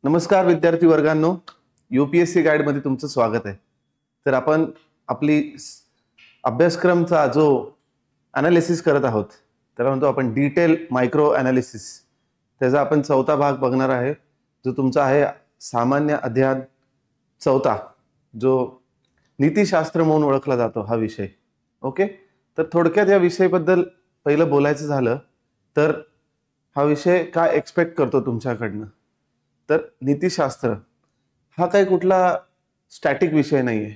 नमस्कार विद्यार्थी वर्गांनो, UPSC guide मध्ये तुमचं स्वागत आहे। तर आपण आपली अभ्यासक्रमचा जो एनालिसिस करत आहोत त्याला म्हणतो आपण डिटेल मायक्रो एनालिसिस। त्याचा आपण चौथा भाग बघणार आहे जो तुमचा आहे सामान्य अध्ययन चौथा, जो नीतिशास्त्र म्हणून ओळखला जातो हा विषय। ओके, तर थोडक्यात या विषयाबद्दल पहिलं बोलायचं झालं तर हा विषय काय एक्सपेक्ट करतो तुमच्याकडनं। तर नीतिशास्त्र हा काही कुठला स्टॅटिक विषय नाहीये,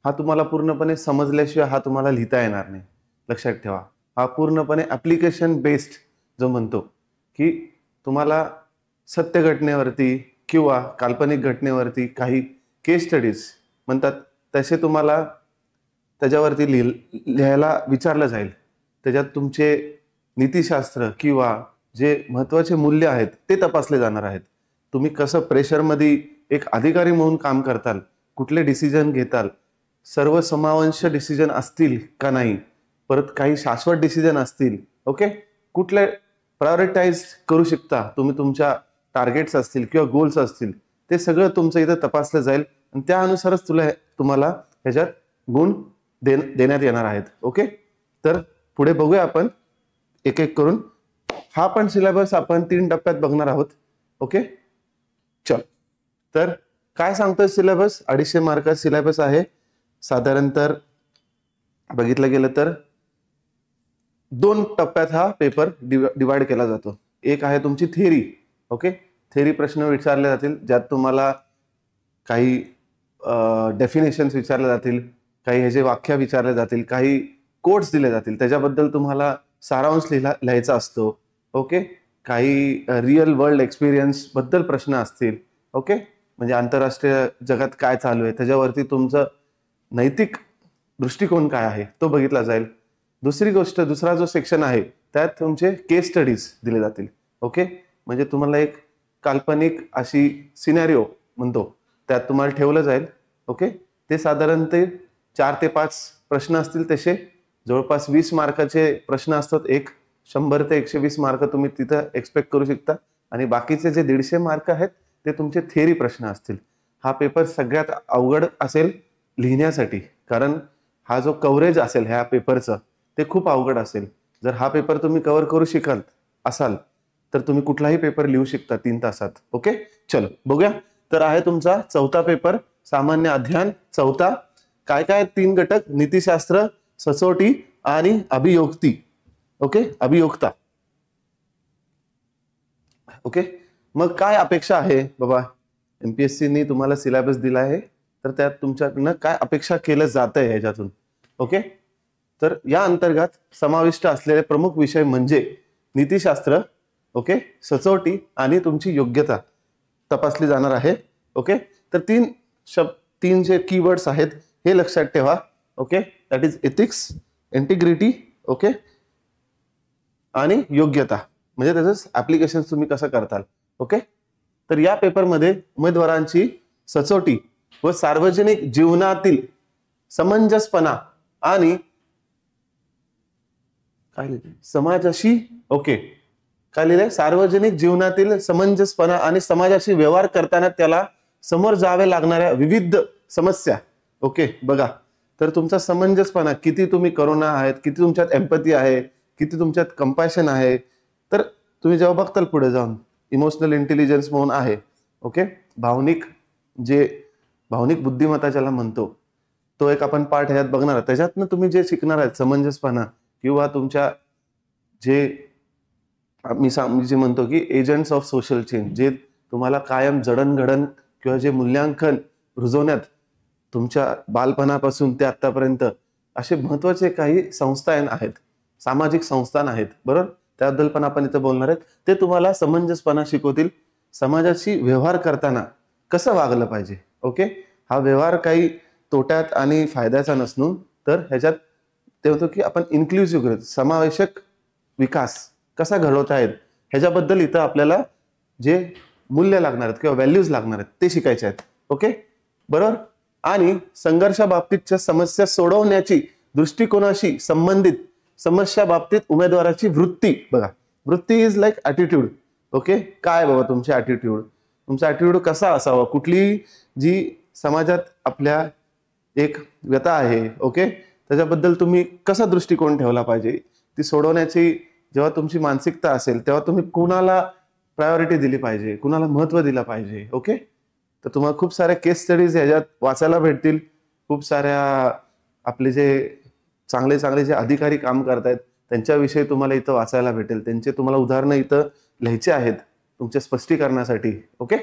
हा तुम्हाला पूर्णपणे समजल्याशिवाय हा तुम्हाला लिहिता येणार नाही। लक्षात ठेवा, हा पूर्णपणे ॲप्लिकेशन बेस्ड जो म्हणतो की तुम्हाला सत्य घटनेवरती किंवा काल्पनिक घटनेवरती काही केस स्टडीज म्हणतात तसे तुम्हाला त्याच्यावरती लिहायला विचारलं जाईल। त्याच्यात तुमचे नीतिशास्त्र किंवा जे महत्त्वाचे मूल्य आहेत ते तपासले जाणार आहेत। तुम्ही कसं प्रेशरमध्ये एक अधिकारी म्हणून काम करताल, कुठले डिसिजन घेताल, सर्व समावेश डिसिजन असतील का नाही, परत काही शाश्वत डिसिजन असतील, ओके, कुठले प्रायोरिटाइज करू शकता तुम्ही, तुमच्या टार्गेट्स असतील किंवा गोल्स असतील, ते सगळं तुमचं इथं तपासलं जाईल आणि त्यानुसारच तुम्हाला ह्याच्यात गुण देण्यात येणार आहेत। ओके, तर पुढे बघूया आपण एक एक करून। हा पण सिलेबस आपण 3 टप्प्यात बघणार आहोत। ओके, चल, तर काय सांगतोय सिलेबस? 250 मार्काचा सिलेबस आहे। साधारणतः बघितलं गेलं तर 2 टप्प्यात हा पेपर डिवाइड केला जातो। एक आहे तुमची थिअरी, ओके, थिअरी प्रश्न विचारले जातील ज्यात तुम्हाला काही डेफिनेशन्स विचारले जातील, काही ह्याचे व्याख्या विचारले जातील, काही कोट्स दिले जातील, त्याच्याबद्दल तुम्हाला सारांश लिहायचा असतो। ओके, काही रिअल वर्ल्ड एक्सपिरियन्स बद्दल प्रश्न असतील। ओके, म्हणजे आंतरराष्ट्रीय जगात काय चालू आहे त्याच्यावरती तुमचं नैतिक दृष्टिकोन काय आहे तो बघितला जाईल। दुसरी गोष्ट, दुसरा जो सेक्शन आहे त्यात तुमचे केस स्टडीज दिले जातील। ओके, म्हणजे तुम्हाला एक काल्पनिक अशी सिनेरिओ म्हणतो त्यात तुम्हाला ठेवलं जाईल। ओके, ते साधारणतः 4 ते 5 प्रश्न असतील, तसे जवळपास 20 मार्काचे प्रश्न असतात। 100 ते 120 मार्क तुम्ही तिथं एक्सपेक्ट करू शकता आणि बाकीचे जे 150 मार्क आहेत ते तुमचे थिअरी प्रश्न असतील। हा पेपर सगळ्यात अवघड असेल लिहिण्यासाठी, कारण हा जो कव्हरेज असेल ह्या पेपरचं ते खूप अवघड असेल। जर हा पेपर तुम्ही कव्हर करू असाल तर तुम्ही कुठलाही पेपर लिहू शकता 3 तासात। ओके, चलो बघूया। तर आहे तुमचा चौथा पेपर, सामान्य अध्ययन चौथा। काय काय 3 घटक? नीतिशास्त्र, सचोटी आणि अभियोक्ती। ओके, अभियोक्ता। ओके, मग काय अपेक्षा आहे बाबा? MPSC ने तुम्हाला सिलेबस दिला आहे, तर त्यात तुमच्याकडनं काय अपेक्षा केलं जात आहे ह्याच्यातून? ओके, तर या अंतर्गत समाविष्ट असलेले प्रमुख विषय म्हणजे नीतिशास्त्र, ओके, सचोटी आणि तुमची योग्यता तपासली जाणार आहे। ओके, तर 3 जे कीवर्ड्स आहेत हे लक्षात ठेवा। Okay, that is ethics, integrity, okay, आणि योग्यता, म्हणजे त्याचं ऍप्लिकेशन तुम्ही कसं करताल। ओके, तर या पेपरमध्ये उमेदवारांची सचोटी व सार्वजनिक जीवनातील समंजसपणा आणि काय समाजाशी, ओके, काय लिहिलंय? सार्वजनिक जीवनातील समंजसपणा आणि समाजाशी व्यवहार करताना त्याला समोर जावे लागणाऱ्या विविध समस्या। ओके, बघा, तर तुमचा समंजसपणा किती तुम्ही करुणा आहेत, किती तुमच्यात एम्पॅथी आहे, किती तुमच्यात कंपॅशन आहे। तर तुम्ही जेव्हा बघताल पुढे जाऊन इमोशनल इंटेलिजन्स म्हणून आहे, ओके, भावनिक बुद्धिमत्ता ज्याला म्हणतो, तो एक आपण पार्ट ह्यात बघणार आहोत। त्याच्यातनं तुम्ही जे शिकणार आहेत समंजसपणा किंवा तुमच्या जे मी जे म्हणतो की एजंट्स ऑफ सोशल चेंज, जे तुम्हाला कायम जडणघडण किंवा जे मूल्यांकन रुजवण्यात तुमच्या बालपणापासून ते आतापर्यंत असे महत्वाचे काही संस्थान आहेत, सामाजिक संस्थान आहेत, बरोबर, त्याबद्दल पण आपण इथं बोलणार आहेत। ते तुम्हाला समंजसपणा शिकवतील, समाजाशी व्यवहार करताना कसं वागलं पाहिजे। ओके, हा व्यवहार काही तोट्यात आणि फायद्याचा नसून तर ह्याच्यात ते होतं की आपण इन्क्लुसिव्ह ग्रोथ, समावेशक विकास कसा घडवता आहेत ह्याच्याबद्दल इथं आपल्याला जे मूल्य लागणार आहेत किंवा व्हॅल्यूज लागणार आहेत ते शिकायचे आहेत। ओके, बरोबर, आणि संघर्षाबाबतीतच्या समस्या सोडवण्याची दृष्टिकोनाशी संबंधित समस्या बाबतीत उमेदवाराची वृत्ती। बघा, वृत्ती इज लाईक ॲटिट्यूड। ओके, काय बाबा तुमचे ॲटिट्यूड, तुमचा ॲटिट्यूड कसा असावा, कुठली जी समाजात आपल्या एक व्यथा आहे, ओके, त्याच्याबद्दल तुम्ही कसा दृष्टिकोन ठेवला पाहिजे, ती सोडवण्याची जेव्हा तुमची मानसिकता असेल तेव्हा तुम्ही कुणाला प्रायोरिटी दिली पाहिजे, कुणाला महत्त्व दिलं पाहिजे, ओके. तर तुम्हाला खूप साऱ्या केस स्टडीज ह्याच्यात वाचायला भेटतील. खूप साऱ्या आपले जे चांगले चांगले जे अधिकारी काम करतायत त्यांच्याविषयी तुम्हाला इथं वाचायला भेटेल. त्यांचे तुम्हाला उदाहरणं इथं लिहायचे आहेत तुमच्या स्पष्टीकरणासाठी, ओके.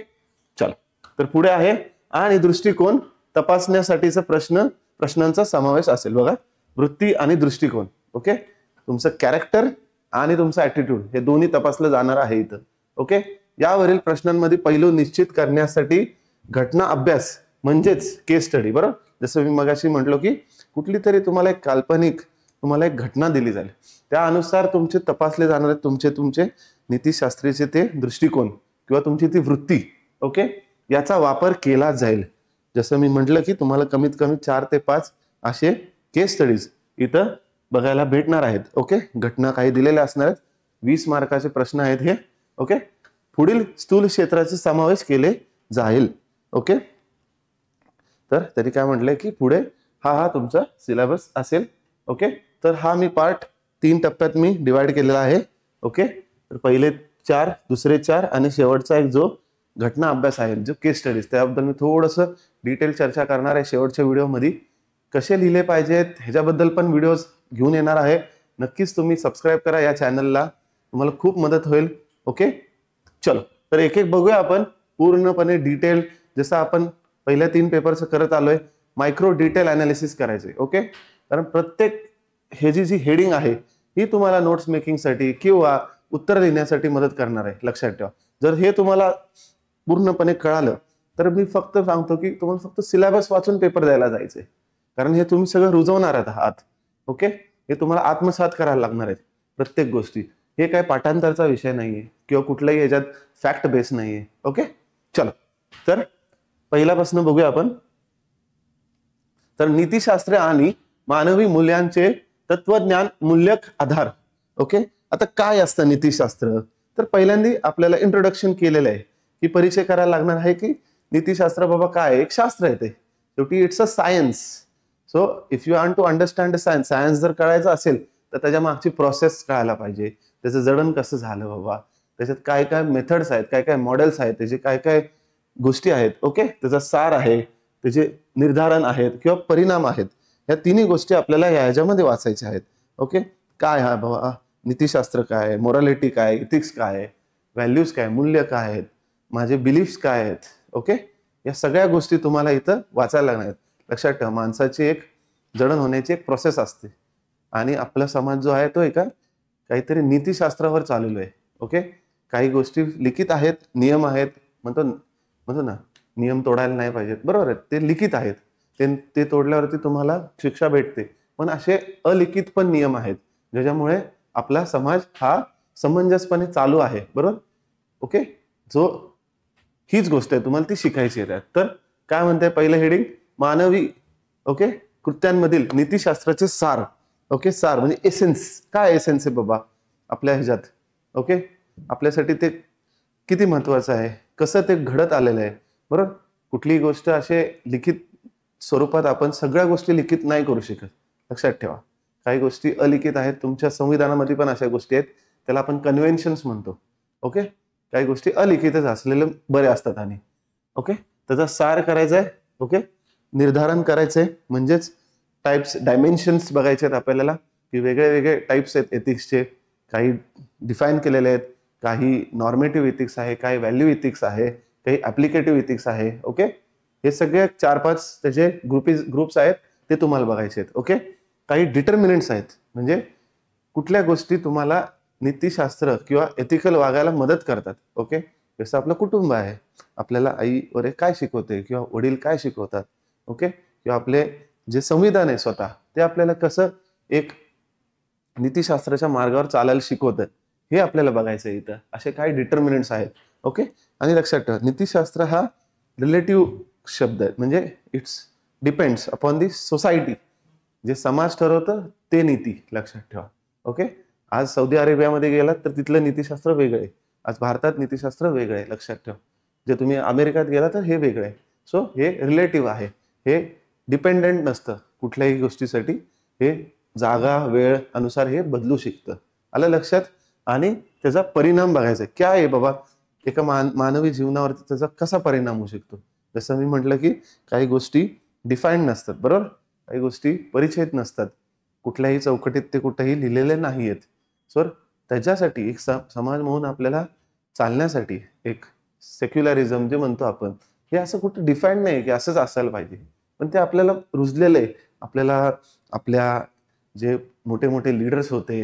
चला, तर पुढे आहे आणि दृष्टिकोन तपासण्यासाठीचा प्रश्नांचा समावेश असेल. बघा, वृत्ती आणि दृष्टिकोन, ओके. तुमचं कॅरेक्टर आणि तुमचं ॲटिट्यूड हे दोन्ही तपासलं जाणार आहे इथं, ओके. यावरील प्रश्नांमध्ये पैलू निश्चित करण्यासाठी घटना अभ्यास म्हणजेच केस स्टडी, बरोबर. जसं मी मगाशी म्हटलो की कुठली तरी तुम्हाला एक काल्पनिक तुम्हाला एक घटना दिली जाईल, त्यानुसार तुमचे तपासले जाणार आहेत तुमचे नीतिशास्त्रीचे ते दृष्टिकोन किंवा तुमची ती वृत्ती, ओके. याचा वापर केला जाईल. जसं मी म्हटलं की तुम्हाला कमीत कमी 4 ते 5 असे केस स्टडीज इथं बघायला भेटणार आहेत, ओके. घटना काही दिलेल्या असणार आहेत. 20 मार्काचे प्रश्न आहेत हे, ओके. पुढील स्थूल क्षेत्राचे समावेश केले जाईल, ओके. तर तरी काय म्हटलंय की पुढे हा तुमचा सिलेबस असेल, ओके. तर हा मी पार्ट 3 टप्प्यात मी डिवाइड केलेला आहे, ओके. तर पहिले 4, दुसरे 4 आणि शेवटचा एक जो घटना अभ्यास आहे, जो केस स्टडीज, त्याबद्दल मी थोडंसं डिटेल चर्चा करणार आहे शेवटच्या व्हिडिओमध्ये. कसे लिहिले पाहिजेत ह्याच्याबद्दल पण व्हिडिओज घेऊन येणार आहे. नक्कीच तुम्ही सबस्क्राईब करा या चॅनलला, तुम्हाला खूप मदत होईल, ओके. चलो, तर एक एक बघूया आपण पूर्णपणे डिटेल. जसं आपण पहिल्या 3 पेपरचं करत आलोय, मायक्रो डिटेल अनालिसिस करायचे, ओके. कारण प्रत्येक हे जी हेडिंग आहे ही तुम्हाला नोट्स मेकिंगसाठी किंवा उत्तर लिहिण्यासाठी मदत करणार आहे, लक्षात ठेवा. जर हे तुम्हाला पूर्णपणे कळालं तर मी फक्त सांगतो की तुम्हाला फक्त सिलेबस वाचून पेपर द्यायला जायचे, कारण हे तुम्ही सगळं रुजवणार आहात, ओके. हे तुम्हाला आत्मसात करायला लागणार आहेत प्रत्येक गोष्टी. हे काय पाठांतरचा विषय नाहीये किंवा कुठल्याही ह्याच्यात फॅक्ट बेस नाहीये, ओके. चलो, तर पहिल्यापासून बघूया आपण. तर नीतिशास्त्र आणि मानवी मूल्यांचे तत्वज्ञान मूल्यक आधार, ओके. आता काय असतं नीतिशास्त्र, तर पहिल्यांदा आपल्याला इंट्रोडक्शन केलेलं आहे की परिचय करायला लागणार आहे की नीतिशास्त्र बाबा काय, एक शास्त्र आहे ते शेवटी, it's a science. So if you want to understand science जर कळायचं असेल तर त्याच्या मागची प्रोसेस कळायला पाहिजे, त्याचं जडण कसं झालं बाबा, त्याच्यात काय काय मेथड्स आहेत, काय काय मॉडेल्स आहेत, त्याचे काय काय गोष्टी आहेत, ओके. त्याचा सार आहे, त्याचे निर्धारण आहेत किंवा परिणाम आहेत. या तिन्ही गोष्टी आपल्याला ह्याच्यामध्ये वाचायच्या आहेत, ओके. काय हा बाबा नीतिशास्त्र काय, मोरॅलिटी काय, इथिक्स काय, व्हॅल्यूज काय, मूल्य काय आहेत, माझे बिलीफ्स काय आहेत, ओके. या सगळ्या गोष्टी तुम्हाला इथं वाचायला लागणार आहेत. लक्षात ठेवा, माणसाची एक जडण होण्याची एक प्रोसेस असते आणि आपला समाज जो आहे तो एका काहीतरी नीतिशास्त्रावर चाललेलो आहे, ओके. काही गोष्टी लिखित आहेत, नियम आहेत, म्हणतो ना नियम तोडायला नाही पाहिजेत, बरोबर आहे, ते लिखित आहेत, ते तोडल्यावरती तुम्हाला शिक्षा भेटते. पण असे अलिखित पण नियम आहेत ज्याच्यामुळे आपला समाज हा समंजसपणे चालू आहे, बरोबर, ओके. हीच गोष्ट आहे, तुम्हाला ती शिकायची आहे. तर काय म्हणते पहिलं हेडिंग, मानवी, ओके, कृत्यांमधील नीतिशास्त्राचे सार, ओके. सार म्हणजे एसेन्स. काय एसेन्स आहे बाबा आपल्या ह्याच्यात, ओके. आपल्यासाठी ते किती महत्वाचं आहे, कसं ते घडत आलेलं आहे, बरोबर. कुठलीही गोष्ट असे लिखित स्वरूपात आपण सगळ्या गोष्टी लिखित नाही करू शकत, लक्षात ठेवा. काही गोष्टी अलिखित आहेत, तुमच्या संविधानामध्ये पण अशा गोष्टी आहेत, त्याला आपण कन्व्हेन्शन्स म्हणतो, ओके. काही गोष्टी अलिखितच असलेले बरे असतात आणि, ओके. त्याचा सार करायचा आहे, ओके. निर्धारण करायचंय म्हणजेच टाइप्स, डायमेन्शन्स बघायचे आहेत आपल्याला की वेगळे वेगळे टाइप्स आहेत एथिक्सचे, काही डिफाईन केलेले आहेत, काही नॉर्मेटिव्ह इथिक्स आहे, काही व्हॅल्यू इथिक्स आहे, काही ऍप्लिकेटिव्ह इथिक्स आहे, ओके. हे सगळे 4-5 त्याचे ग्रुप्स आहेत, ते तुम्हाला बघायचे आहेत, ओके. काही डिटर्मिनंट्स आहेत, म्हणजे कुठल्या गोष्टी तुम्हाला नीतिशास्त्र किंवा एथिकल वागायला मदत करतात, ओके. जसं आपलं कुटुंब आहे, आपल्याला आई वगैरे काय शिकवते किंवा वडील काय शिकवतात, ओके. किंवा आपले जे संविधान आहे स्वतः ते आपल्याला कसं एक नीतिशास्त्राच्या मार्गावर चालायला शिकवतं हे आपल्याला बघायचं आहे इथं. असे काही डिटर्मिनंट्स आहेत, ओके. आणि लक्षात ठेवा, नीतिशास्त्र हा रिलेटिव्ह शब्द आहे, म्हणजे it's depends upon the society. जे समाज ठरवतं ते नीती, लक्षात ठेवा, ओके. आज सौदी अरेबियामध्ये गेलात तर तिथलं नीतिशास्त्र वेगळं आहे, आज भारतात नीतिशास्त्र वेगळं आहे, लक्षात ठेवा. जे तुम्ही अमेरिकेत गेला तर हे वेगळं आहे. सो हे रिलेटिव्ह आहे, हे डिपेंडेंट नसतं कुठल्याही गोष्टीसाठी. हे जागा वेळ अनुसार हे बदलू शकतं. आलं लक्षात? आणि त्याचा परिणाम बघायचा काय आहे बाबा, एका मानवी जीवनावरती त्याचा कसा परिणाम होऊ शकतो. जसं मी म्हटलं की काही गोष्टी डिफाईन्ड नसतात, बरोबर, काही गोष्टी परिचित नसतात, कुठल्याही चौकटीत ते कुठेही लिहिलेले नाही आहेत. सो त्याच्यासाठी एक समाज म्हणून आपल्याला चालण्यासाठी एक सेक्युलरिझम जे म्हणतो आपण, हे असं कुठं डिफाईन्ड नाही की असंच असायला पाहिजे, पण ते आपल्याला रुजलेलं आहे. आपल्याला आपल्या जे मोठे मोठे लीडर्स होते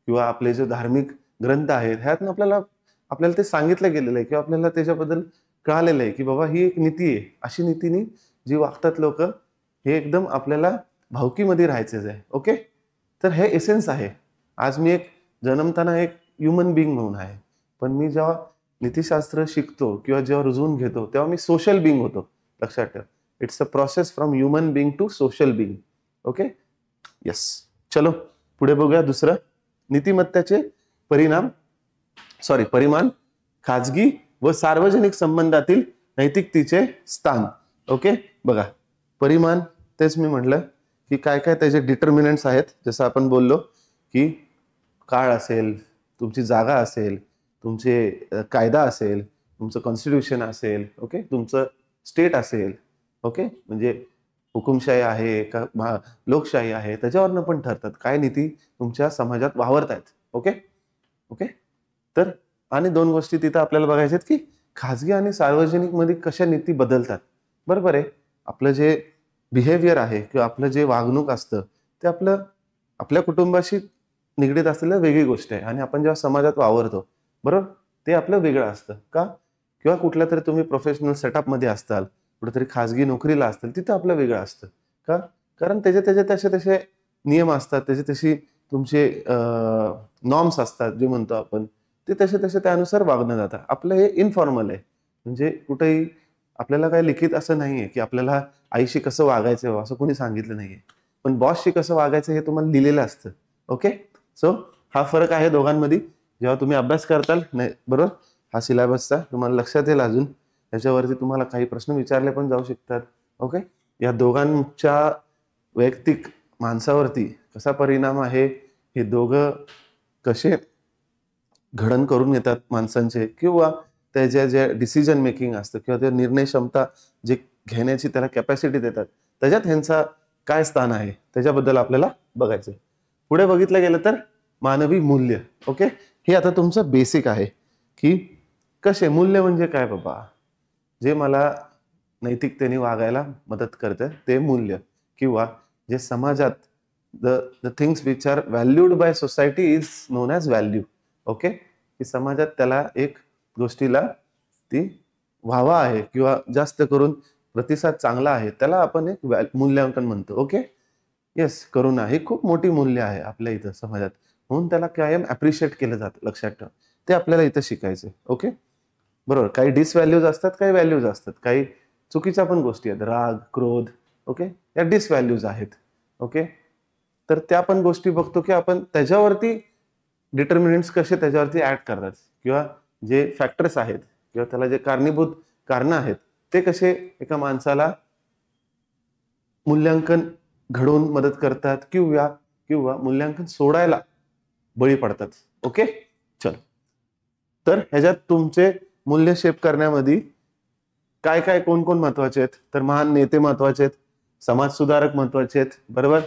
किंवा आपले जे धार्मिक ग्रंथ आहेत ह्यातून आपल्याला ते सांगितलं गेलेलं आहे किंवा आपल्याला त्याच्याबद्दल कळालेलं आहे की बाबा ही एक नीती आहे. अशी नीतीने जी वागतात लोक, हे एकदम आपल्याला भावकीमध्ये राहायचंच आहे. ओके, तर हे एसेन्स आहे. आज मी एक जन्मताना एक ह्युमन बिंग म्हणून आहे, पण मी जेव्हा नीतिशास्त्र शिकतो किंवा जेव्हा रुजवून घेतो तेव्हा मी सोशल बिंग होतो. लक्षात ठेव, it's a process from human being to social being. Okay, yes. चलो पुढे बघूया. दुसरं, नीतिमत्तेचे परिमाण, खाजगी व सार्वजनिक संबंधातील नैतिकतेचे स्थान. ओके, बघा परिमाण, तेच मी म्हटलं की काय काय त्याचे डिटर्मिनंट्स आहेत. जसं आपण बोललो की काळ असेल, तुमची जागा असेल, तुमचे कायदा असेल, तुमचं कॉन्स्टिट्यूशन असेल, ओके, तुमचं स्टेट असेल, ओके, म्हणजे हुकुमशाही आहे का लोकशाही आहे, त्याच्यावरनं पण ठरतात काय नीती तुमच्या समाजात वावरत आहेत. ओके ओके, तर आणि दोन गोष्टी तिथं आपल्याला बघायच्या आहेत की खाजगी आणि सार्वजनिक मध्ये कशा नीती बदलतात. बरोबर आहे, आपलं जे बिहेवियर आहे किंवा आपलं जे वागणूक असतं ते आपल्या कुटुंबाशी निगडीत असलेलं वेगळी गोष्ट आहे, आणि आपण जेव्हा समाजात वावरतो, बरोबर, ते आपलं वेगळं असतं का. किंवा कुठल्या तरी तुम्ही प्रोफेशनल सेटअपमध्ये असताल, कुठेतरी खाजगी नोकरीला असताल, तिथं आपलं वेगळं असतं का. कारण त्याचे तसे नियम असतात, तशी तुमचे नॉर्म्स असतात जे म्हणतो आपण, ते तसे त्यानुसार वागणं जातं. आपलं हे इनफॉर्मल आहे, म्हणजे कुठेही आपल्याला काही लिखित असं नाहीये की आपल्याला आईशी कसं वागायचं असं कोणी सांगितलं नाहीये, पण बॉसशी कसं वागायचं हे तुम्हाला लिहिलेलं असतं. ओके, सो हा फरक आहे दोघांमध्ये. जेव्हा तुम्ही अभ्यास करताल नाही, बरोबर, हा सिलेबसचा तुम्हाला लक्षात येईल. अजून याच्यावरती तुम्हाला काही प्रश्न विचारले पण जाऊ शकतात. ओके, या दोघांच्या वैयक्तिक माणसावरती कसा परिणाम आहे, हे दोघं कसे घडण करून येतात माणसांचे, किंवा त्याच्या जे डिसिजन मेकिंग असतं किंवा ते निर्णय क्षमता जे घेण्याची त्याला कॅपॅसिटी देतात, त्याच्यात ह्यांचा काय स्थान आहे त्याच्याबद्दल आपल्याला बघायचं. पुढे बघितलं गेलं तर मानवी मूल्य. ओके, हे आता तुमचं बेसिक आहे की कसे मूल्य म्हणजे काय बाबा, जे मला नैतिकतेने वागायला मदत करतं ते मूल्य, किंवा जे समाजात the things which are valued by society is known as value. Okay, की समाजात त्याला एक गोष्टीला ती व्हावा आहे किंवा जास्त करून प्रतिसाद चांगला आहे, त्याला आपण एक मूल्यांकन म्हणतो. ओके, येस, करुणा ही खूप मोठी मूल्य आहे आपल्या इथं समाजात, म्हणून त्याला कायम अप्रिशिएट केलं जातं. लक्षात ठेवा, ते आपल्याला इथं शिकायचं. ओके, बरोबर, काही डिसव्हॅल्यूज असतात, काही व्हॅल्यूज असतात, काही चुकीच्या पण गोष्टी आहेत, राग, क्रोध, ओके, या डिसव्हॅल्यूज आहेत. ओके, तर त्या पण गोष्टी बघतो की आपण त्याच्यावरती डिटर्मिनंट्स कसे त्याच्यावरती ऍड करतात, किंवा जे फॅक्टर्स आहेत किंवा त्याला जे कारणीभूत कारणं आहेत ते कसे एका माणसाला मूल्यांकन घडवून मदत करतात किंवा मूल्यांकन सोडायला बळी पडतात. ओके, चल, तर ह्याच्यात तुमचे मूल्य शेप करण्यामध्ये काय काय कोण महत्वाचे आहेत, तर महान नेते महत्वाचे आहेत, समाज सुधारक महत्वाचे आहेत, बरोबर,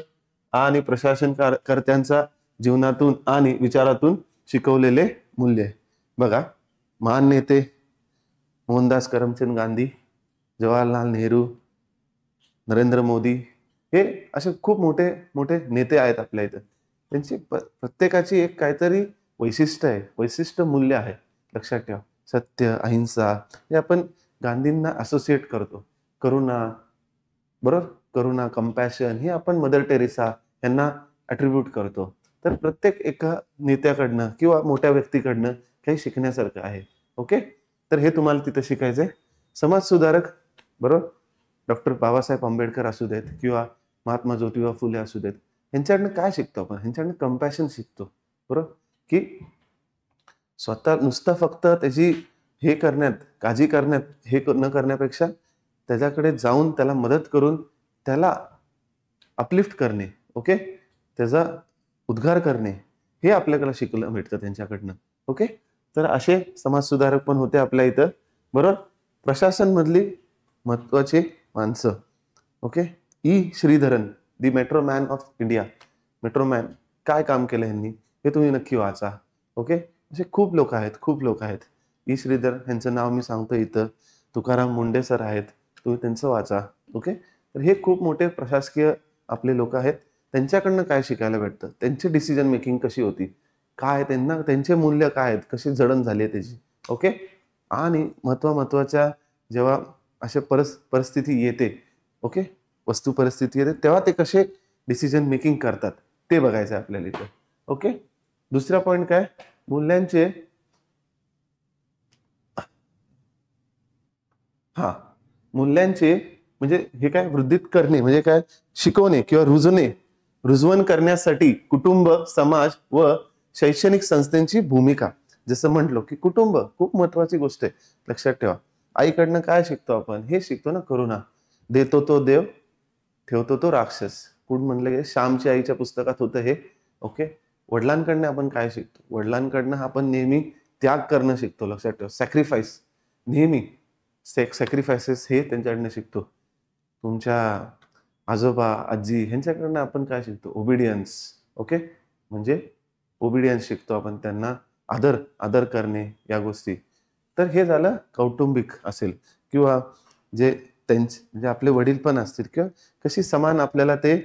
आणि प्रशासन कर्त्यांचा जीवनातून आणि विचारातून शिकवलेले मूल्य. बघा, महान नेते मोहनदास करमचंद गांधी, जवाहरलाल नेहरू, नरेंद्र मोदी, हे असे खूप मोठे मोठे नेते आहेत आपल्या इथं. त्यांची प्रत्येकाची एक काहीतरी वैशिष्ट्य मूल्य आहे. लक्षात ठेवा, सत्य, अहिंसा, हे आपण गांधींना असोसिएट करतो. करुणा, बरोबर, करुणा, कंपॅशन, हे आपण मदर टेरेसा यांना अट्रिब्यूट करतो. तर प्रत्येक एका नेत्याकडनं किंवा मोठ्या व्यक्तीकडनं काही शिकण्यासारखं आहे. ओके, तर हे तुम्हाला तिथं शिकायचंय. समाज सुधारक, बरोबर, डॉक्टर बाबासाहेब आंबेडकर असू देत किंवा महात्मा ज्योतिबा फुले असू देत, ह्यांच्याकडनं काय शिकतो आपण, ह्यांच्याकडनं कंपॅशन शिकतो. बरोबर, की स्वतः नुसतं फक्त त्याची हे करण्यात, काळजी करण्यात, हे न करण्यापेक्षा त्याच्याकडे जाऊन त्याला मदत करून त्याला अपलिफ्ट करणे, ओके, त्याचा उद्गार करणे, हे आपल्याला शिकलं भेटतं त्यांच्याकडनं. ओके, तर असे समाजसुधारक पण होते आपल्या इथं. बरोबर. प्रशासन मधली महत्वाची माणसं. Okay. Sreedharan, the metro man of India. Metro man, काय काम केलं यांनी हे तुम्ही नक्की वाचा. ओके, असे खूप लोक आहेत, खूप लोक आहेत. श्रीधर यांचं नाव मी सांगतो इथं. तुकाराम मुंडे सर आहेत, तुम्ही त्यांचं वाचा. ओके, तर हे खूप मोठे प्रशासकीय आपले लोक आहेत. त्यांच्याकडनं काय शिकायला भेटतं, त्यांची डिसिजन मेकिंग कशी होती, काय त्यांना त्यांचे मूल्य काय आहेत, कशी जडण झाली आहे त्याची. ओके, आणि महत्वाच्या जेव्हा अशा परिस्थिती येते, ओके, वस्तू परिस्थिती येते, तेव्हा ते कसे डिसिजन मेकिंग करतात ते बघायचं आपल्याला इथं. ओके, दुसरा पॉइंट काय, मूल्यांचे मूल्यांचे म्हणजे हे काय, वृद्धित करणे म्हणजे काय, शिकवणे किंवा रुजवण करण्यासाठी कुटुंब, समाज व शैक्षणिक संस्थांची भूमिका. जसं म्हटलो की कुटुंब खूप महत्वाची गोष्ट आहे, लक्षात ठेवा. आईकडनं काय शिकतो आपण, हे शिकतो ना, करुणा. देतो तो देव, ठेवतो तो राक्षस. कोण म्हणलं, श्यामची आईच्या पुस्तकात होतं हे. ओके, वडिलांकडनं आपण काय शिकतो, वडिलांकडनं आपण नेहमी त्याग करणं शिकतो, लक्षात ठेवा. सॅक्रिफाईस, नेहमी सॅक्रिफायसेस हे त्यांच्याकडनं शिकतो. तुमच्या आजोबा आजी ह्यांच्याकडनं आपण काय शिकतो, ओबिडियन्स. ओके, म्हणजे ओबिडियन्स शिकतो आपण, त्यांना आदर करणे, या गोष्टी. तर हे झालं कौटुंबिक असेल, किंवा जे त्यांचे आपले वडील पण असतील, किंवा कशी समान आपल्याला ते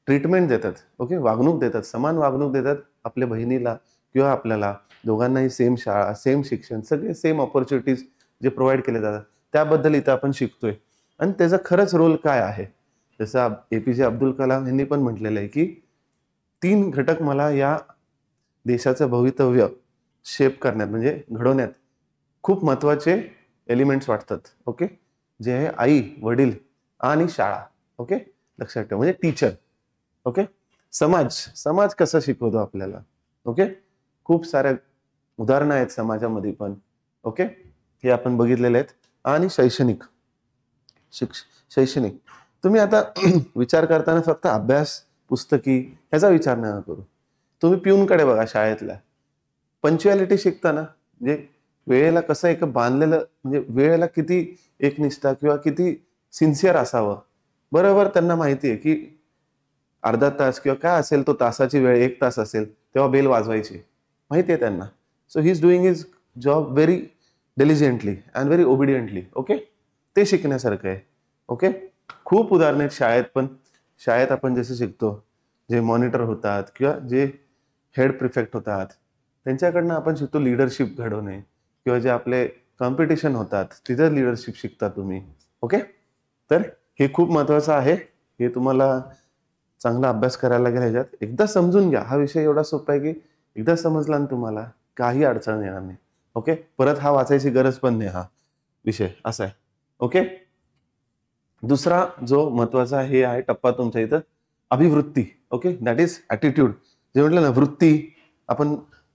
ट्रीटमेंट देतात. ओके, वागणूक देतात, समान वागणूक देतात आपल्या बहिणीला किंवा आपल्याला. दोघांनाही सेम शाळा, सेम शिक्षण, सगळे सेम ऑपॉर्च्युनिटीज जे प्रोव्हाइड केले जातात, त्याबद्दल इथं आपण शिकतोय. आणि त्याचा खरंच रोल काय आहे, जसं APJ अब्दुल कलाम यांनी पण म्हटलेलं आहे की 3 घटक मला या देशाचं भवितव्य शेप करण्यात, म्हणजे घडवण्यात खूप महत्वाचे एलिमेंट्स वाटतात. ओके, जे आहे आई, वडील आणि शाळा. ओके, लक्षात ठेवा, म्हणजे टीचर. ओके, समाज कसा शिकवतो आपल्याला. ओके, खूप साऱ्या उदाहरणं आहेत समाजामध्ये पण. ओके, हे आपण बघितलेले आहेत. आणि शैक्षणिक तुम्ही आता विचार करताना फक्त अभ्यास, पुस्तकी ह्याचा विचार नका करू. तुम्ही पिऊनकडे बघा शाळेतल्या. पंच्युअलिटी शिकताना, म्हणजे वेळेला कसं एक बांधलेलं, म्हणजे वेळेला किती एकनिष्ठा किंवा किती सिन्सिअर असावं. बरोबर त्यांना माहिती आहे की अर्धा तास किंवा काय असेल तो तासाची वेळ 1 तास असेल तेव्हा बेल वाजवायची, माहिती आहे त्यांना. So he is doing his job very diligently and very obediently. Okay, ते शिकण्यासारखं आहे. ओके, खूप उदाहरण आहेत शाळेत पण. शाळेत आपण जसं शिकतो, जे मॉनिटर होतात किंवा जे हेड प्रिफेक्ट होतात, त्यांच्याकडनं आपण शिकतो लिडरशिप घडवणे, किंवा जे आपले कॉम्पिटिशन होतात तिथं लिडरशिप शिकता तुम्ही. ओके, तर हे खूप महत्वाचं आहे. हे तुम्हाला चांगला अभ्यास करायला लागेल. ह्याच्यात एकदा समजून घ्या. हा विषय एवढा सोपा आहे की एकदा समजला ना तुम्हाला, काही अडचण येणार नाही. ओके, परत हा वाचायची गरज पण नाही. हा विषय असा आहे. ओके, दुसरा जो महत्वाचा हे आहे टप्पा तुमच्या इथं, अभिवृत्ती. Okay, that is attitude. जे म्हटलं ना, वृत्ती. आपण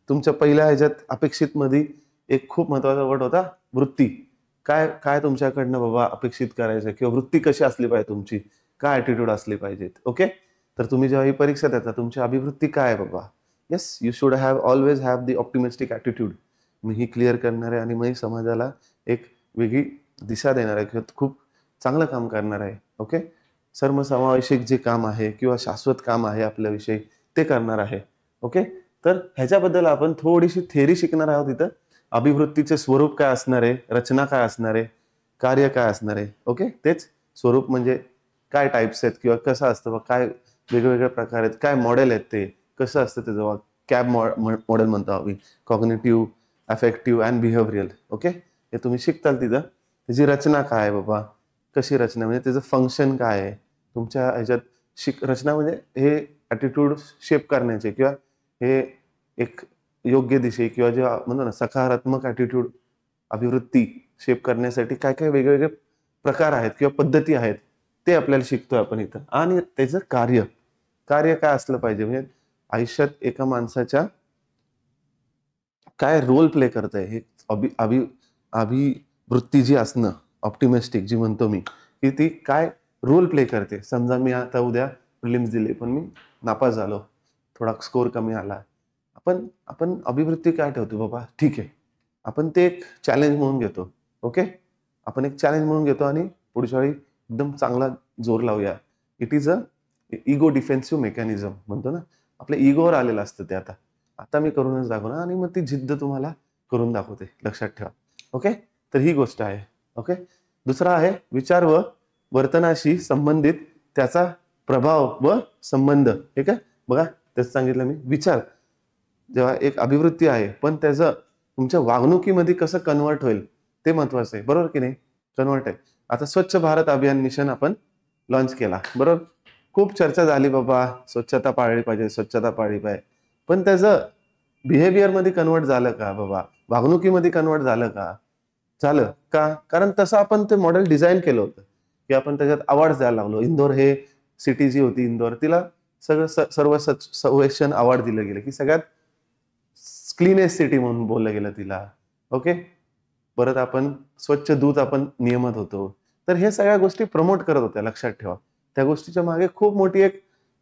तुमच्या पहिल्या ह्याच्यात अपेक्षित मध्ये एक खूप महत्वाचा वर्ड होता, वृत्ती. काय काय तुमच्याकडनं बाबा अपेक्षित करायचं, किंवा वृत्ती कशी असली पाहिजे तुमची, काय ॲटिट्यूड असली पाहिजेत. ओके, तर तुम्ही जेव्हा ही परीक्षा देता, तुमची अभिवृत्ती काय आहे बाबा. Yes, you should always have the optimistic attitude. Me he clear करणार आहे आणि मी समाजाला एक वेगळी दिशा देणार आहे, किंवा खूप चांगलं काम करणार आहे. ओके, सर्वसमावेशक जे काम आहे किंवा शाश्वत काम आहे आपल्याविषयी, ते करणार आहे. ओके, तर ह्याच्याबद्दल आपण थोडीशी थेअरी शिकणार आहोत इथं. अभिवृत्तीचे स्वरूप काय असणार आहे, रचना काय असणार आहे, कार्य काय असणार आहे. ओके, तेच स्वरूप म्हणजे काय टाईप्स आहेत, किंवा कसं असतं, काय वेगवेगळे प्रकार आहेत, काय मॉडेल आहेत, ते कसं असतं त्याचं. कॅब मॉडेल म्हणतो आम्ही, cognitive, affective and behavioural. Okay, हे तुम्ही शिकताल तिथं. त्याची रचना काय आहे बाबा, कशी रचना, म्हणजे त्याचं फंक्शन काय आहे तुमच्या ह्याच्यात. रचना म्हणजे हे ॲटिट्यूड शेप करण्याचे, किंवा हे एक योग्य दिशे, किंवा जे म्हणतो ना सकारात्मक ॲटिट्यूड, अभिवृत्ती शेप करण्यासाठी काय काय वेगवेगळे प्रकार आहेत किंवा पद्धती आहेत, ते आपल्याला शिकतोय आपण इथं. आणि त्याचं कार्य काय असलं पाहिजे, म्हणजे आयुष्यात एका माणसाच्या काय रोल प्ले करत आहे, हे अभिवृत्ती जी असणं, ऑप्टिमिस्टिक जी म्हणतो मी, की ती काय रोल प्ले करते. समजा मी आता उद्या प्रिलिम्स दिले पण मी नापास झालो, थोडा स्कोर कमी आला, आपण आपण अभिवृत्ती काय ठेवतो, बाबा ठीक आहे, आपण ते एक चॅलेंज म्हणून घेतो. ओके, आपण एक चॅलेंज म्हणून घेतो आणि पुढच्या वेळी एकदम चांगला जोर लावूया. It is a ego defensive mechanism म्हणतो ना, आपल्या इगोवर आलेलं असतं ते. आता आता मी करूनच दाखवणार आणि मग ती जिद्द तुम्हाला करून दाखवते, लक्षात ठेवा. ओके, तर ही गोष्ट आहे. ओके, दुसरा आहे विचार व वर्तनाशी संबंधित त्याचा प्रभाव व संबंध. ठीक आहे, बघा तेच सांगितलं मी. विचार जेव्हा एक अभिवृत्ती आहे, पण त्याचं तुमच्या वागणुकीमध्ये कसं कन्वर्ट होईल ते महत्वाचं आहे, बरोबर की नाही. कन्वर्ट आहे. आता स्वच्छ भारत अभियान मिशन आपण लॉन्च केला, बरोबर. खूप चर्चा झाली, बाबा स्वच्छता पाळली पाहिजे, स्वच्छता पाळली पाहिजे, पण त्याचं बिहेवियर मध्ये कन्वर्ट झालं का, बाबा वागणुकीमध्ये कन्वर्ट झालं का. झालं का, कारण तसं आपण ते मॉडेल डिझाईन केलं होतं, की आपण त्याच्यात अवॉर्ड द्यायला लागलो. इंदोर हे सिटी जी होती इंदोर, तिला सगळं सर्व सर्वेक्षण अवॉर्ड दिलं गेलं, की सगळ्यात क्लीनेस्ट सिटी म्हणून बोललं गेलं तिला. ओके, परत आपण स्वच्छ दूध आपण नियमित होतो. तर हे सगळ्या गोष्टी प्रमोट करत होत्या, लक्षात ठेवा. त्या गोष्टीच्या मागे खूप मोठी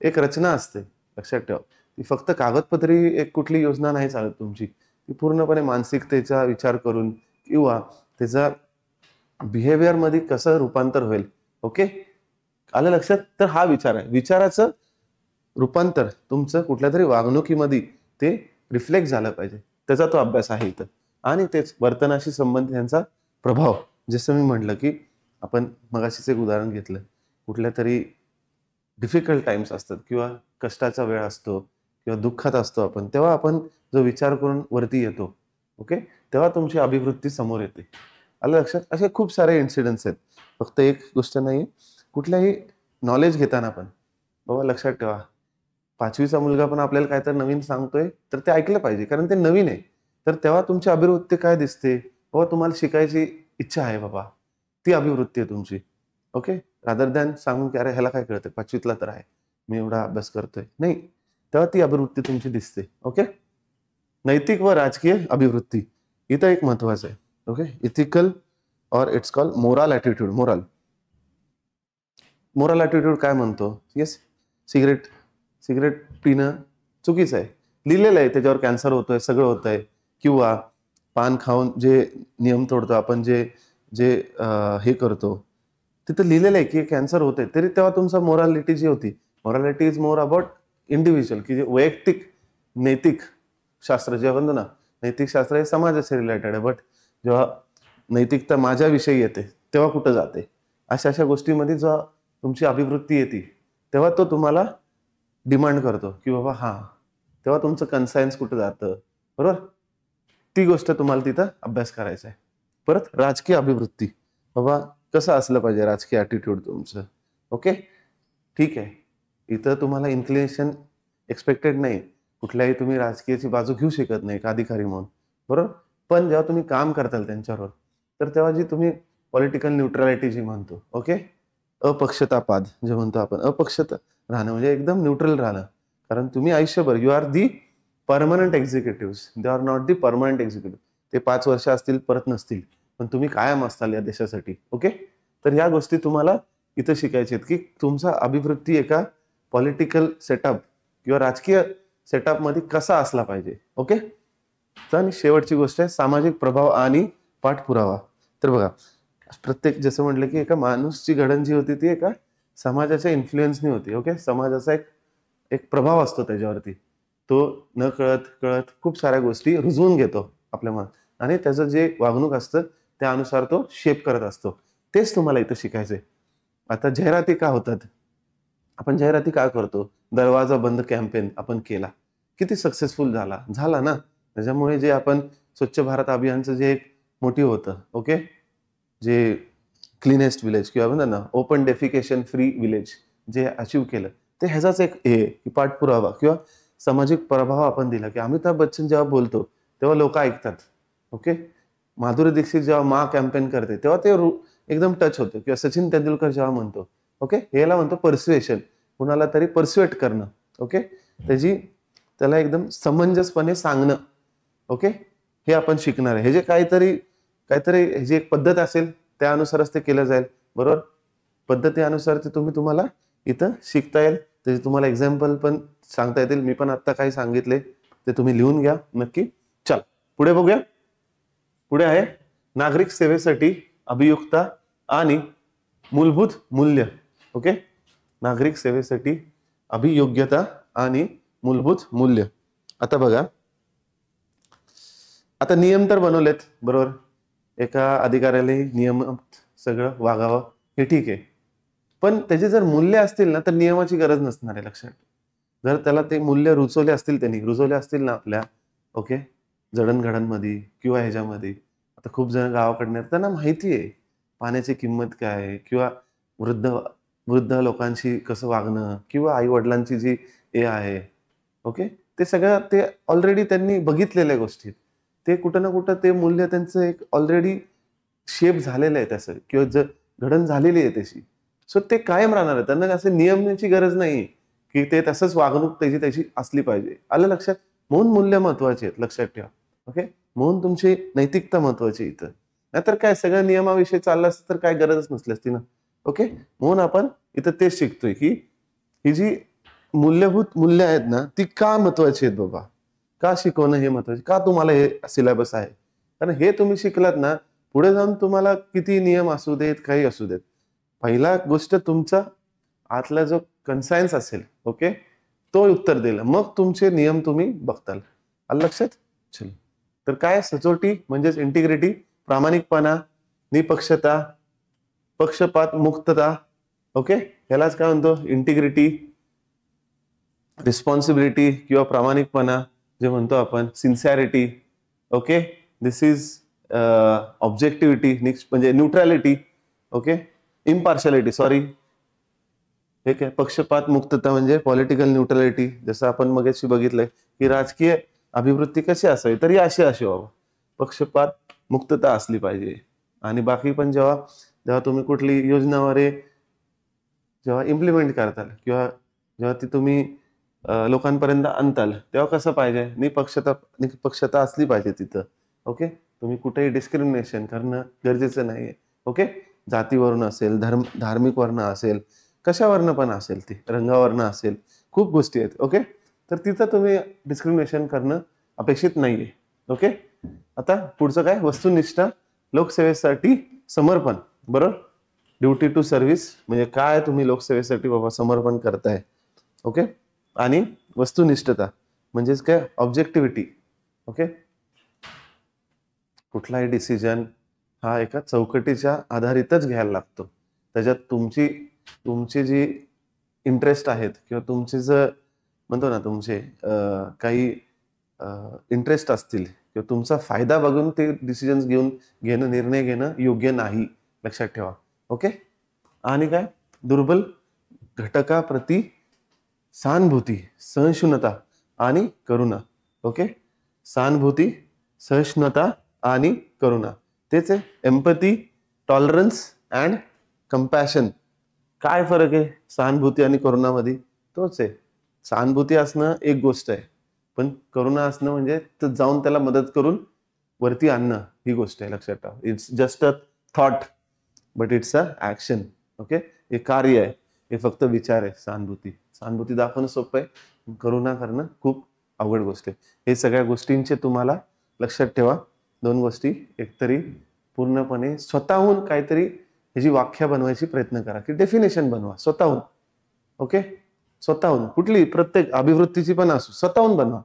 एक रचना असते, लक्षात ठेवा. ती फक्त कागदपत्री एक कुठली योजना नाही चालत तुमची, ती पूर्णपणे मानसिकतेचा विचार करून किंवा त्याचा बिहेवियर मध्ये कसं रूपांतर होईल. ओके, आलं लक्षात. तर हा विचार आहे. विचाराचं रूपांतर तुमचं कुठल्या तरी वागणुकीमध्ये ते रिफ्लेक्ट झालं पाहिजे, त्याचा तो अभ्यास आहे इथं. आणि तेच वर्तनाशी संबंधित यांचा प्रभाव, जसं मी म्हटलं की आपण मगाशीच एक उदाहरण घेतलं, कुठल्या तरी डिफिकल्ट टाइम्स असतात किंवा कष्टाचा वेळ असतो किंवा दुःखात असतो आपण, तेव्हा आपण जो विचार करून वरती येतो, ओके, तेव्हा तुमची अभिवृत्ती समोर येते. आलं लक्षात. असे खूप सारे इन्सिडेंट्स आहेत, फक्त एक गोष्ट नाही. कुठल्याही नॉलेज घेताना पण बाबा लक्षात ठेवा, 5वीचा मुलगा पण आपल्याला काय तर नवीन सांगतोय तर ते ऐकलं पाहिजे, कारण ते नवीन आहे. तर तेव्हा तुमची अभिवृत्ती काय दिसते, बाबा तुम्हाला शिकायची इच्छा आहे, बाबा ती अभिवृत्ती आहे तुमची. ओके, रादर दॅन सांगून की अरे ह्याला काय कळतंय, 5वीतला तर आहे, मी एवढा अभ्यास करतोय, नाही, तेव्हा ती अभिवृत्ती तुमची दिसते. ओके, नैतिक व राजकीय अभिवृत्ती इथं एक महत्वाचं आहे. ओके, इथिकल और it's call moral attitude. Moral attitude काय म्हणतो, येस, सिगरेट पिणं चुकीचं आहे, लिहिलेलं आहे त्याच्यावर, कॅन्सर होतोय, सगळं होतंय. किंवा पान खाऊन जे नियम तोडतो आपण, जे जे हे करतो, तिथं लिहिलेलं आहे की कॅन्सर होते, तरी तेव्हा तुमचा मोरॅलिटी जी होती, morality is more about individual, की जे वैयक्तिक नैतिक शास्त्र जेव्हा म्हणतो ना, नैतिक शास्त्र हे समाजाशी रिलेटेड आहे, बट जेव्हा नैतिकता माझ्याविषयी येते तेव्हा कुठं जाते. अशा गोष्टीमध्ये जेव्हा तुमची अभिवृत्ती येते, तेव्हा तो तुम्हाला डिमांड करतो की बाबा हां, तेव्हा तुमचं कन्सायन्स कुठं जातं, बरोबर. ती गोष्ट तुम्हाला तिथं अभ्यास करायचा आहे. परत राजकीय अभिवृत्ती, बाबा कसं असलं पाहिजे राजकीय ॲटिट्यूड तुमचं. ओके, ठीक आहे, इथं तुम्हाला इन्क्लिनेशन एक्सपेक्टेड नाही, कुठल्याही तुम्ही राजकीयाची बाजू घेऊ शकत नाही एक अधिकारी म्हणून, बरोबर. पण जेव्हा तुम्ही काम करताल त्यांच्यावर, तर तेव्हा जी तुम्ही पॉलिटिकल न्यूट्रॅलिटी जी म्हणतो, ओके, अपक्षतापाद जे म्हणतो आपण, अपक्षत राहणं म्हणजे एकदम न्यूट्रल राहणं. कारण तुम्ही आयुष्यभर you are the permanent executive, they are not the permanent executive. ते 5 वर्ष असतील परत नसतील, पण तुम्ही कायम असताल या देशासाठी. ओके, तर ह्या गोष्टी तुम्हाला इथं शिकायच्या आहेत, की तुमचा अभिवृत्ती एका पॉलिटिकल सेटअप किंवा राजकीय सेटअपमध्ये कसा असला पाहिजे. ओके, आणि शेवटची गोष्ट आहे सामाजिक प्रभाव आणि पाठपुरावा. तर बघा, प्रत्येक जसं म्हटलं की एका माणूसची घडण जी होती ती एका समाजाच्या इन्फ्लुएन्सनी होती. ओके, समाजाचा एक प्रभाव असतो त्याच्यावरती, तो न कळत खूप साऱ्या गोष्टी रुजवून घेतो आपल्या मनात आणि त्याचं जे वागणूक असतं त्यानुसार तो शेप करत असतो. तेच तुम्हाला इथं शिकायचंय. आता जाहिराती का होतात, आपण जाहिराती का करतो, दरवाजा बंद कॅम्पेन आपण केला, किती सक्सेसफुल झाला ना. त्याच्यामुळे जे आपण स्वच्छ भारत अभियानचं जे एक मोटिव्ह होतं, ओके, जे क्लीनेस्ट विलेज किंवा म्हणतात ना ओपन डेफिकेशन फ्री विलेज जे अचीव केलं, ते ह्याचाच एक हे की पाठपुरावा किंवा सामाजिक प्रभाव आपण दिला. की अमिताभ बच्चन जेव्हा बोलतो तेव्हा लोक ऐकतात. ओके, माधुरी दीक्षित जेव्हा मा कॅम्पेन करते तेव्हा ते एकदम टच होतं. किंवा सचिन तेंडुलकर जेव्हा म्हणतो, ओके, ह्याला म्हणतो पर्स्युएशन, कुणाला तरी पर्स्युएट करणं. ओके, त्याला एकदम समंजसपणे सांगणं. ओके, हे आपण शिकणार आहे. हे जे काहीतरी काहीतरी ह्याची एक पद्धत असेल, त्यानुसारच ते केलं जाईल, बरोबर. पद्धतीनुसार ते तुम्हाला इथं शिकता येईल. त्याचे तुम्हाला एक्झाम्पल पण सांगता येतील. मी पण आता काही सांगितले ते तुम्ही लिहून घ्या नक्की. चल पुढे बघूया. पुढे आहे नागरिक सेवेसाठी अभियोक्ता आणि मूलभूत मूल्य. ओके, नागरिक सेवेसाठी अभियोग्यता आणि मूलभूत मूल्य. आता बघा, आता नियम तर बनवलेत, बरोबर. एका अधिकाऱ्याला नियम सगळं वागावं हे ठीक आहे, पण त्याचे जर मूल्य असतील ना तर नियमाची गरज नसणार आहे. लक्षात, जर त्याला ते मूल्य रुजवले असतील, त्यांनी रुजवले असतील ना आपल्या ओके जडणघडणमध्ये किंवा ह्याच्यामध्ये. आता खूप जण गावाकडनं त्यांना माहिती आहे पाण्याची किंमत काय आहे, किंवा वृद्ध वृद्ध लोकांशी कसं वागणं, किंवा आई वडिलांची जी हे आहे ओके, ते सगळं ते ऑलरेडी त्यांनी बघितलेल्या गोष्टी. ते कुठं ना कुठं ते मूल्य त्यांचं एक ऑलरेडी शेप झालेलं आहे तसं, किंवा घडण झालेली आहे तशी. सो ते कायम राहणार आहे. त्यांना असं नियमण्याची गरज नाही की ते तसंच वागणूक त्याची असली पाहिजे. आलं लक्षात. म्हणून मूल्य महत्वाचे आहेत, लक्षात ठेवा. ओके, म्हणून तुमची नैतिकता महत्वाची इथं. नाहीतर काय सगळं नियमाविषयी चाललं असतं तर काय गरजच नसली असती ना. ओके, म्हणून आपण इथं तेच शिकतोय की ही जी मूल्यभूत मूल्य आहेत ना ती का महत्वाची आहेत बाबा, का शिकवणं हे महत्वाचे, का तुम्हाला हे सिलेबस आहे. कारण हे तुम्ही शिकलात ना पुढे जाऊन तुम्हाला किती नियम असू देत काही असू देत, पहिला गोष्ट तुमचा आतला जो कन्सायन्स असेल ओके तो उत्तर देईल, मग तुमचे नियम तुम्ही बघताल. आलं लक्षात. चल, तर काय सचोटी म्हणजेच इंटिग्रिटी, प्रामाणिकपणा, निपक्षता, पक्षपात मुक्तता. ओके, यालाच काय म्हणतो इंटिग्रिटी, रिस्पॉन्सिबिलिटी किंवा प्रामाणिकपणा जे म्हणतो आपण, sincerity. Okay, this is objectivity. Next म्हणजे न्यूट्रॅलिटी. Okay, impartiality sorry. ठीक आहे, पक्षपात मुक्तता म्हणजे पॉलिटिकल न्यूट्रॅलिटी. जसं आपण मगाशी बघितलंय की राजकीय अभिवृत्ती कशी असावी तर अशी बाबा, पक्षपात मुक्तता असली पाहिजे. आणि बाकी पण जेव्हा तुम्ही कुठली योजना वगैरे जेव्हा इम्प्लिमेंट करताल किंवा जेव्हा ती तुम्ही लोकांपर्यंत आणताल तेव्हा कसं पाहिजे, निपक्षता असली पाहिजे तिथं. ओके, तुम्ही कुठेही डिस्क्रिमिनेशन करणं गरजेचं नाहीये. ओके, जातीवरून असेल, धार्मिक वर्ण असेल, कशावरनं पण असेल, ती रंगावरनं असेल, खूप गोष्टी आहेत. ओके, तर तिथं तुम्ही डिस्क्रिमिनेशन करणं अपेक्षित नाहीये. ओके, आता पुढचं काय, वस्तुनिष्ठ लोकसेवेसाठी समर्पण. बरोबर, ड्युटी टू सर्व्हिस म्हणजे काय तुम्ही लोकसेवेसाठी बाबा समर्पण करताय. ओके, आणि वस्तुनिष्ठता म्हणजेच काय, ऑब्जेक्टिव्हिटी. ओके, कुठलाही डिसिजन हा एका चौकटीच्या आधारितच घ्यायला लागतो. त्याच्यात तुमची जी इंटरेस्ट आहेत किंवा तुमचे जर म्हणतो ना तुमचे काही इंटरेस्ट असतील किंवा तुमचा फायदा बघून ते डिसिजन्स निर्णय घेणं योग्य नाही. लक्षात ठेवा. ओके, आणि काय, दुर्बल घटकाप्रती सहानुभूती, सहिष्णुता आणि करुणा. ओके, सहानुभूती, सहिष्णुता आणि करुणा, तेच आहे एम्पथी, टॉलरन्स अँड कंपॅशन. काय फरक आहे सहानुभूती आणि करुणामध्ये? तोच आहे. सहानुभूती असणं एक गोष्ट आहे, पण करुणा असणं म्हणजे जाऊन त्याला मदत करून वरती आणणं ही गोष्ट आहे. लक्षात ठेवा. It's just a thought but it's a action. Okay, हे कार्य आहे, हे फक्त विचार आहे. सहानुभूती दाखवणं सोपं आहे, करुणा करणं खूप अवघड गोष्ट आहे. हे सगळ्या गोष्टींचे तुम्हाला लक्षात ठेवा. दोन गोष्टी, एकतरी पूर्णपणे स्वतःहून काहीतरी ह्याची व्याख्या बनवायची प्रयत्न करा, की डेफिनेशन बनवा स्वतःहून. ओके, स्वतःहून कुठली प्रत्येक अभिवृत्तीची पण असो स्वतःहून बनवा.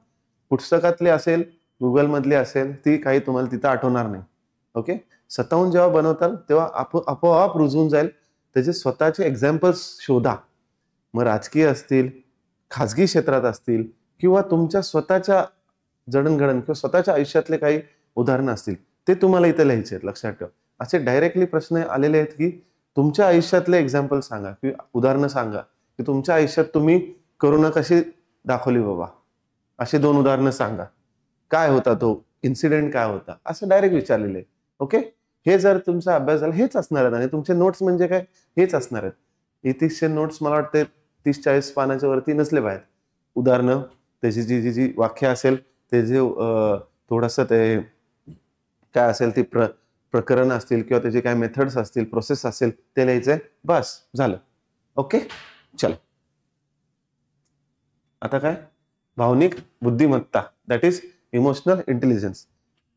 पुस्तकातली असेल, गुगल मधली असेल, ती काही तुम्हाला तिथं आठवणार नाही. ओके, स्वतःहून जेव्हा बनवताल तेव्हा आपोआप रुजून जाईल. त्याचे स्वतःचे एक्झाम्पल्स शोधा. मग राजकीय असतील, खाजगी क्षेत्रात असतील, किंवा तुमच्या स्वतःच्या जडणघडण किंवा स्वतःच्या आयुष्यातले काही उदाहरणं असतील, ते तुम्हाला इथे लिहायचे आहेत. लक्षात ठेवा. असे डायरेक्टली प्रश्न आलेले आहेत की तुमच्या आयुष्यातले एक्झाम्पल सांगा किंवा उदाहरणं सांगा की तुमच्या आयुष्यात तुम्ही करुणा कशी दाखवली बाबा. असे 2 उदाहरणं सांगा. काय होता तो इन्सिडेंट, काय होता, असं डायरेक्ट विचारलेलं आहे. ओके, हे जर तुमचा अभ्यास झाला हेच असणार आहेत. आणि तुमचे नोट्स म्हणजे काय, हेच असणार आहेत. इथिक्सचे नोट्स मला वाटते 30-40 पानाच्या वरती नसले पाहिजेत. उदाहरणं, त्याची जी व्याख्या असेल, ते जे थोडंसं ते काय असेल ती प्रकरण असतील किंवा त्याचे काय मेथड्स असतील, प्रोसेस असेल ते लिहायचंय. बस झालं. ओके, चला. आता काय, भावनिक बुद्धिमत्ता, दॅट इज इमोशनल इंटेलिजन्स.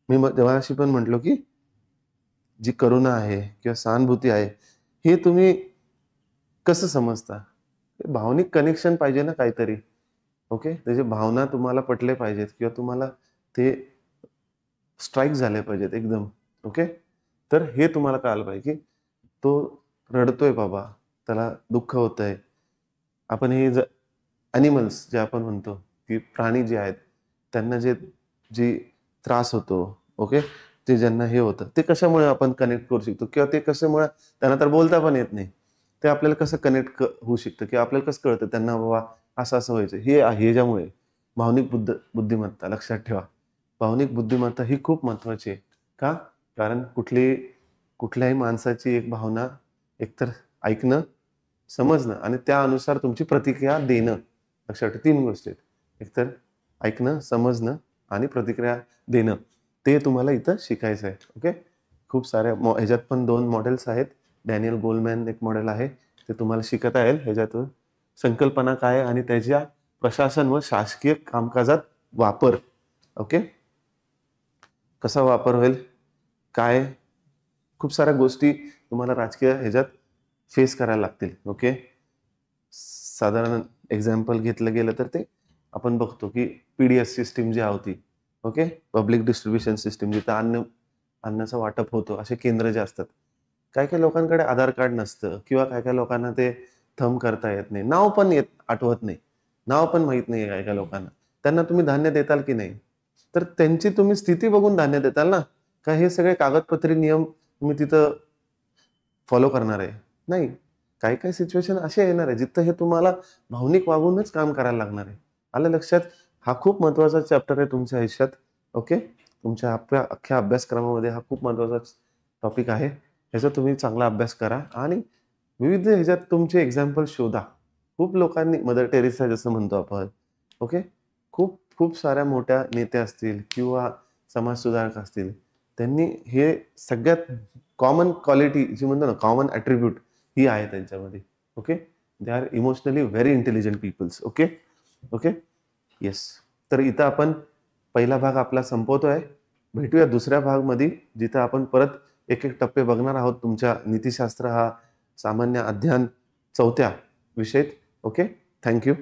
मी जेव्हाशी पण म्हटलो की जी करुणा आहे किंवा सहानुभूती आहे हे तुम्ही कसं समजता? भावनिक कनेक्शन पाहिजे ना काहीतरी. ओके, त्याचे भावना तुम्हाला पटले पाहिजेत किंवा तुम्हाला ते स्ट्राईक झाले पाहिजेत एकदम. ओके, तर हे तुम्हाला कळालं पाहिजे की तो रडतोय बाबा, त्याला दुःख होतंय. आपण हे ॲनिमल्स जे आपण म्हणतो की प्राणी जे आहेत त्यांना जी त्रास होतो, ओके, ते ज्यांना हे होतं ते कशामुळे आपण कनेक्ट करू शकतो किंवा ते कशामुळे त्यांना तर बोलता पण येत नाही, ते आपल्याला कसं कनेक्ट होऊ शकतं किंवा आपल्याला कसं कळतं त्यांना बाबा असं असं व्हायचं. हे ह्याच्यामुळे भावनिक बुद्धिमत्ता लक्षात ठेवा. भावनिक बुद्धिमत्ता ही खूप महत्वाची आहे. का? कारण कुठल्याही माणसाची एक भावना एकतर ऐकणं, समजणं आणि त्यानुसार तुमची प्रतिक्रिया देणं. लक्षात ठेवा 3 गोष्टी आहेत. एकतर ऐकणं, समजणं आणि प्रतिक्रिया देणं. ते तुम्हाला इथं शिकायचं आहे. ओके, खूप साऱ्या ह्याच्यात पण 2 मॉडेल्स आहेत. डॅनियल गोलमॅन एक मॉडेल आहे, ते तुम्हाला शिकता येईल. ह्याच्यातून संकल्पना काय आणि त्याच्या प्रशासन व शासकीय कामकाजात वापर. ओके, कसा वापर होईल, काय, खूप साऱ्या गोष्टी तुम्हाला राजकीय ह्याच्यात फेस करायला लागतील. ओके, साधारण एक्झाम्पल घेतलं गेलं तर ते आपण बघतो की पीडीएस सिस्टीम जी होती, ओके, पब्लिक डिस्ट्रीब्युशन सिस्टीम, जिथं अन्नाचं वाटप होतं, असे केंद्र जे असतात. काही काही लोकांकडे आधार कार्ड नसतं किंवा काही काही लोकांना ते थंब करता येत नाही, नाव पण आठवत नाही, नाव पण माहीत नाही काही काही लोकांना. त्यांना तुम्ही धान्य देताल की नाही? तर त्यांची तुम्ही स्थिती बघून धान्य देताल ना, का हे सगळे कागदपत्री नियम तुम्ही तिथं फॉलो करणार आहे? नाही. काही काही सिच्युएशन असे येणार आहे जिथं हे तुम्हाला भावनिक वागूनच काम करायला लागणार आहे. आलं लक्षात? हा खूप महत्त्वाचा चॅप्टर आहे तुमच्या आयुष्यात. ओके, तुमच्या अख्ख्या अभ्यासक्रमामध्ये हा खूप महत्त्वाचा टॉपिक आहे. ह्याचा तुम्ही चांगला अभ्यास करा आणि विविध ह्याच्यात तुमचे एक्झाम्पल शोधा. खूप लोकांनी मदर टेरेसा जसं म्हणतो आपण, ओके, खूप खूप साऱ्या मोठ्या नेत्या असतील किंवा समाजसुधारक असतील, त्यांनी हे सगळ्यात कॉमन क्वालिटी जी म्हणतो ना, कॉमन ॲट्रिब्यूट ही आहे त्यांच्यामध्ये. Okay, they are emotionally very intelligent peoples. Okay okay, yes. तर इथं आपण पहिला भाग आपला संपवतोय. भेटूया दुसऱ्या भागमध्ये, जिथं आपण परत एक एक टप्पे बघणार आहोत तुमच्या नीतिशास्त्र हा सामान्य अध्ययन 4थ्या विषयात. Okay, thank you.